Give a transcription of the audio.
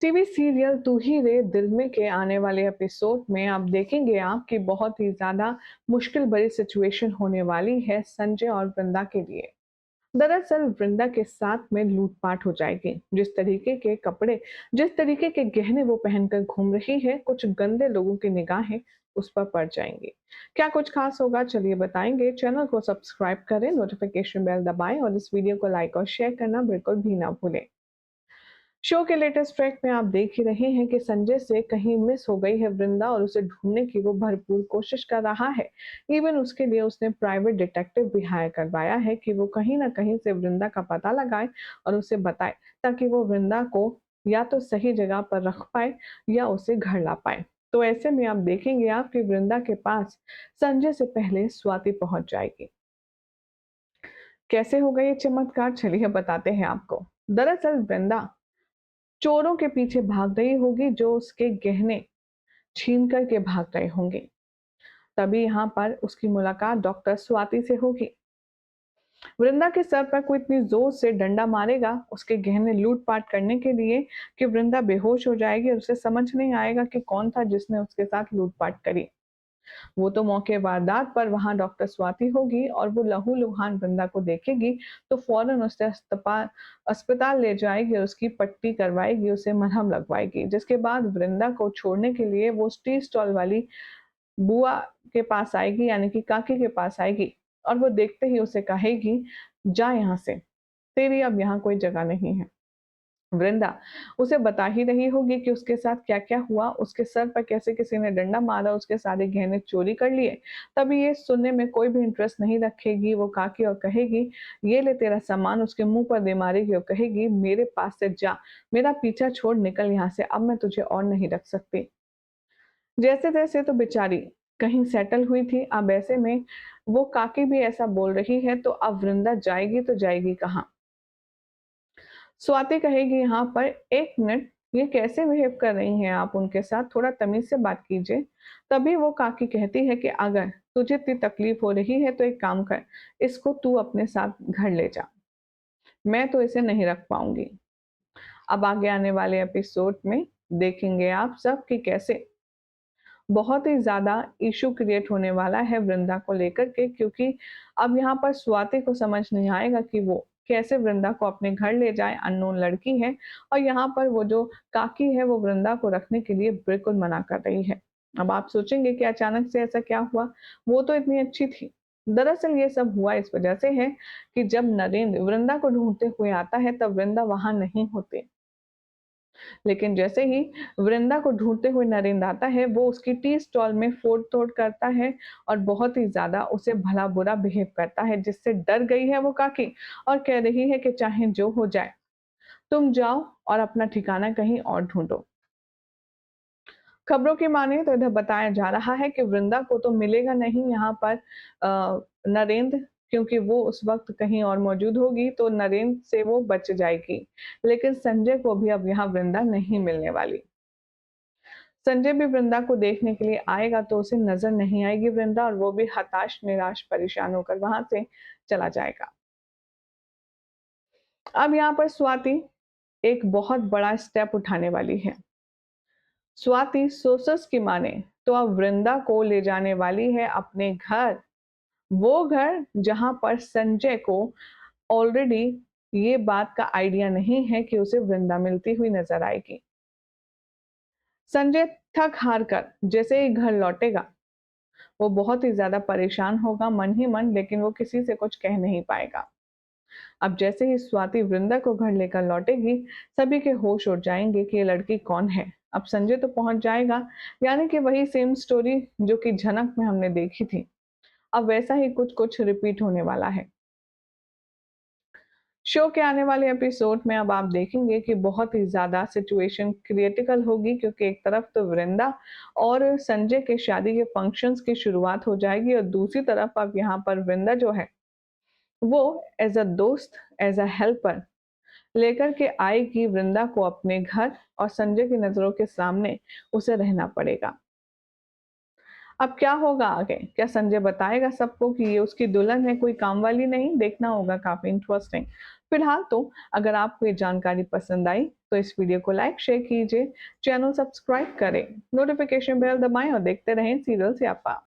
TV serial तू ही रे दिल में के आने वाले एपिसोड में आप देखेंगे कि बहुत ही ज्यादा मुश्किल भरी सिचुएशन होने वाली है संजय और वृंदा के लिए। दरअसल वृंदा के साथ में लूटपाट हो जाएगी। जिस तरीके के कपड़े, जिस तरीके के गहने वो पहनकर घूम रही है, कुछ गंदे लोगों की निगाहें उस पर पड़ जाएंगी। क्या कुछ खास होगा, चलिए बताएंगे। चैनल को सब्सक्राइब करें, नोटिफिकेशन बेल दबाएं और इस वीडियो को लाइक और शेयर करना बिल्कुल भी ना भूलें। शो के लेटेस्ट ट्रैक में आप देख ही रहे हैं कि संजय से कहीं मिस हो गई है वृंदा और उसे ढूंढने की वो भरपूर कोशिश कर रहा है। इवन उसके लिए उसने प्राइवेट डिटेक्टिव भी हायर करवाया है कि वो कहीं ना कहीं से वृंदा का पता लगाए और उसे बताए, ताकि वो वृंदा को या तो सही जगह पर रख पाए या उसे घर ला पाए। तो ऐसे में आप देखेंगे कि वृंदा के पास संजय से पहले स्वाति पहुंच जाएगी। कैसे होगा ये चमत्कार, चलिए बताते हैं आपको। दरअसल वृंदा चोरों के पीछे भाग रही होगी जो उसके गहने छीन करके भाग रहे होंगे। तभी यहाँ पर उसकी मुलाकात डॉक्टर स्वाति से होगी। वृंदा के सर पर कोई इतनी जोर से डंडा मारेगा उसके गहने लूटपाट करने के लिए कि वृंदा बेहोश हो जाएगी और उसे समझ नहीं आएगा कि कौन था जिसने उसके साथ लूटपाट करी। वो तो मौके वारदात पर वहां डॉक्टर स्वाति होगी और वो लहूलुहान वृंदा को देखेगी तो फौरन उसे अस्पताल ले जाएगी और उसकी पट्टी करवाएगी, उसे मरहम लगवाएगी। जिसके बाद वृंदा को छोड़ने के लिए वो टी स्टॉल वाली बुआ के पास आएगी, यानी कि काकी के पास आएगी, और वो देखते ही उसे कहेगी, जा यहाँ से, तेरी अब यहाँ कोई जगह नहीं है। वृंदा उसे बता ही रही होगी कि उसके साथ क्या-क्या हुआ, उसके सर पर कैसे किसी ने डंडा मारा, उसके सारे गहने चोरी कर लिए। तभी ये सुनने में कोई भी इंटरेस्ट नहीं रखेगी वो काकी और कहेगी, "ये ले तेरा सामान", उसके मुँह पर दे मारेगी और कहेगी, "मेरे पास से जा, मेरा पीछा छोड़ निकल यहाँ से, अब मैं तुझे और नहीं रख सकती।" जैसे-तैसे तो बेचारी कहीं सेटल हुई थी, अब ऐसे में वो काकी भी ऐसा बोल रही है, तो अब वृंदा जाएगी तो जाएगी कहाँ? स्वाति कहेगी यहाँ पर, "एक मिनट, ये कैसे बिहेव कर रही हैं आप उनके साथ? थोड़ा तमीज़ से बात कीजिए।" तभी वो काकी कहती है कि अगर तुझे इतनी तकलीफ हो रही है तो एक काम कर, इसको तू अपने साथ घर ले जा। मैं तो इसे नहीं रख पाऊँगी। अब आगे आने वाले एपिसोड में देखेंगे आप सब कि कैसे बहुत ही ज़्यादा इश्यू क्रिएट होने वाला है वृंदा को लेकर के, क्योंकि अब यहाँ पर स्वाति को समझ नहीं आएगा कि वो कैसे वृंदा को अपने घर ले जाए। अननोन लड़की है और यहाँ पर वो जो काकी है वो वृंदा को रखने के लिए बिल्कुल मना कर रही है। अब आप सोचेंगे कि अचानक से ऐसा क्या हुआ, वो तो इतनी अच्छी थी। दरअसल ये सब हुआ इस वजह से है कि जब नरेंद्र वृंदा को ढूंढते हुए आता है तब वृंदा वहां नहीं होते, लेकिन जैसे ही वृंदा को ढूंढते हुए नरेंद्र आता है वो उसकी टी स्टॉल में फोड़ तोड़ करता है और बहुत ही ज्यादा उसे भला बुरा बिहेव करता है, जिससे डर गई है वो काकी और कह रही है कि चाहे जो हो जाए, तुम जाओ और अपना ठिकाना कहीं और ढूंढो। खबरों की माने तो इधर बताया जा रहा है कि वृंदा को तो मिलेगा नहीं यहाँ पर नरेंद्र, क्योंकि वो उस वक्त कहीं और मौजूद होगी तो नरेंद्र से वो बच जाएगी। लेकिन संजय को भी अब यहाँ वृंदा नहीं मिलने वाली। संजय भी वृंदा को देखने के लिए आएगा तो उसे नजर नहीं आएगी वृंदा और वो भी हताश, निराश, परेशान होकर वहां से चला जाएगा। अब यहाँ पर स्वाति एक बहुत बड़ा स्टेप उठाने वाली है। स्वाति सोर्सेस की माने तो अब वृंदा को ले जाने वाली है अपने घर, वो घर जहां पर संजय को ऑलरेडी ये बात का आइडिया नहीं है कि उसे वृंदा मिलती हुई नजर आएगी। संजय थक हार कर जैसे ही घर लौटेगा वो बहुत ही ज़्यादा परेशान होगा मन ही मन, लेकिन वो किसी से कुछ कह नहीं पाएगा। अब जैसे ही स्वाति वृंदा को घर लेकर लौटेगी, सभी के होश उड़ जाएंगे कि ये लड़की कौन है। अब संजय तो पहुंच जाएगा, यानी कि वही सेम स्टोरी जो कि झनक में हमने देखी थी, अब वैसा ही कुछ कुछ रिपीट होने वाला है। शो के आने वाले एपिसोड में अब आप देखेंगे कि बहुत ही ज़्यादा सिचुएशन क्रिटिकल होगी, क्योंकि एक तरफ तो वृंदा और संजय के शादी के फंक्शंस की शुरुआत हो जाएगी और दूसरी तरफ अब यहाँ पर वृंदा जो है वो एज अ दोस्त, एज अ हेल्पर लेकर के आएगी वृंदा को अपने घर और संजय की नज़रों के सामने उसे रहना पड़ेगा। अब क्या होगा आगे? क्या संजय बताएगा सबको कि ये उसकी दुल्हन है, कोई काम वाली नहीं? देखना होगा, काफ़ी इंटरेस्टिंग। फिलहाल तो अगर आपको ये जानकारी पसंद आई, तो इस वीडियो को लाइक, शेयर कीजिए, चैनल सब्सक्राइब करें, नोटिफ़िकेशन बेल दबाएँ और देखते रहें सीरियल स्यापा।